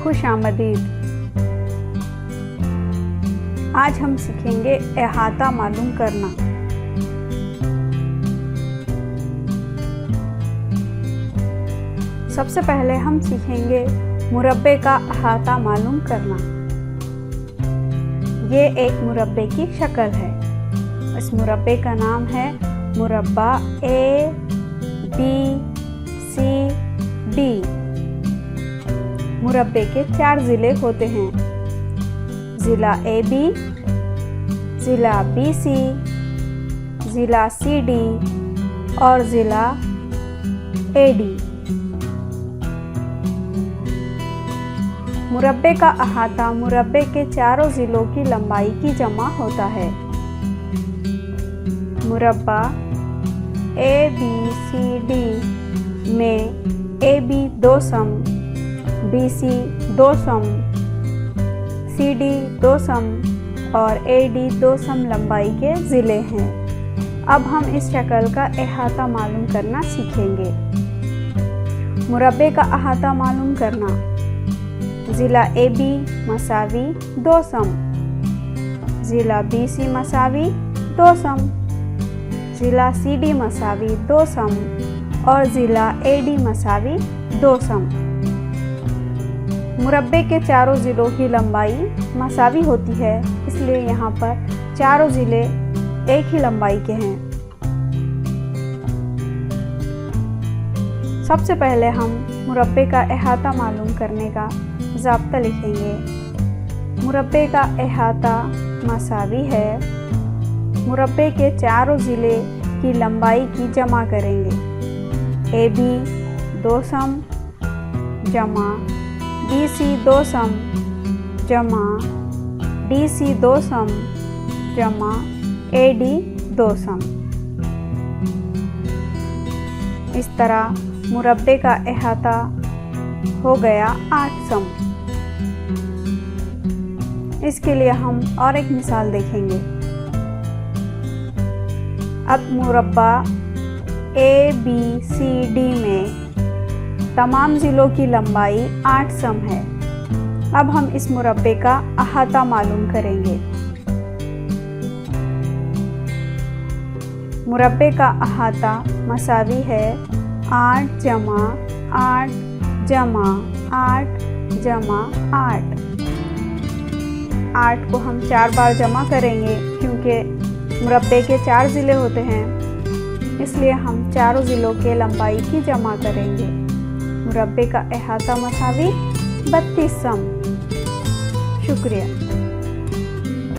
खुश आमदीद। आज हम सीखेंगे अहाता मालूम करना। सबसे पहले हम सीखेंगे मुरब्बे का अहाता मालूम करना। ये एक मुरब्बे की शक्ल है। इस मुरब्बे का नाम है मुरब्बा ए बी सी डी। मुरब्बे के 4 ज़िले होते हैं। ज़िला ए बी, ज़िला बी सी, ज़िला सी डी और ज़िला ए डी। मुरब्बे का अहाता मुरब्बे के चारों ज़िलों की लंबाई की जमा होता है। मुरब्बा ए बी सी डी में A B 2 sum, B C 2 sum, C D 2 sum और ए डी 2 सम लंबाई के ज़िले हैं। अब हम इस शक्ल का अहाता मालूम करना सीखेंगे। मुरब्बे का अहाता मालूम करना। ज़िला ए बी मसावी 2 सम, ज़िला बी सी मसावी 2 सम, ज़िला सी डी मसावी 2 सम और ज़िला ए डी मसावी 2 सम। मुरब्बे के चारों ज़िलों की लंबाई मसावी होती है, इसलिए यहाँ पर चारों ज़िले एक ही लंबाई के हैं। सबसे पहले हम मुरब्बे का अहाता मालूम करने का ज़ाब्ता लिखेंगे। मुरब्बे का अहाता मसावी है। मुरब्बे के चारों ज़िले की लंबाई की जमा करेंगे। ए बी 2 सम जमा बी सी 2 सम जमा डी सी 2 सम जमा ए डी 2 सम। इस तरह मुरब्बे का अहाता हो गया 8 सम। इसके लिए हम और एक मिसाल देखेंगे। अब मुरब्बा ए बी सी डी में तमाम ज़िलों की लंबाई 8 सम है। अब हम इस मुरब्बे का अहाता मालूम करेंगे। मुरब्बे का अहाता मसावी है 8 जमा 8 जमा 8 जमा 8। 8 को हम 4 बार जमा करेंगे, क्योंकि मुरब्बे के 4 ज़िले होते हैं, इसलिए हम चारों ज़िलों के लंबाई की जमा करेंगे। मुरब्बे का अहाता मसावी 32 सम। शुक्रिया।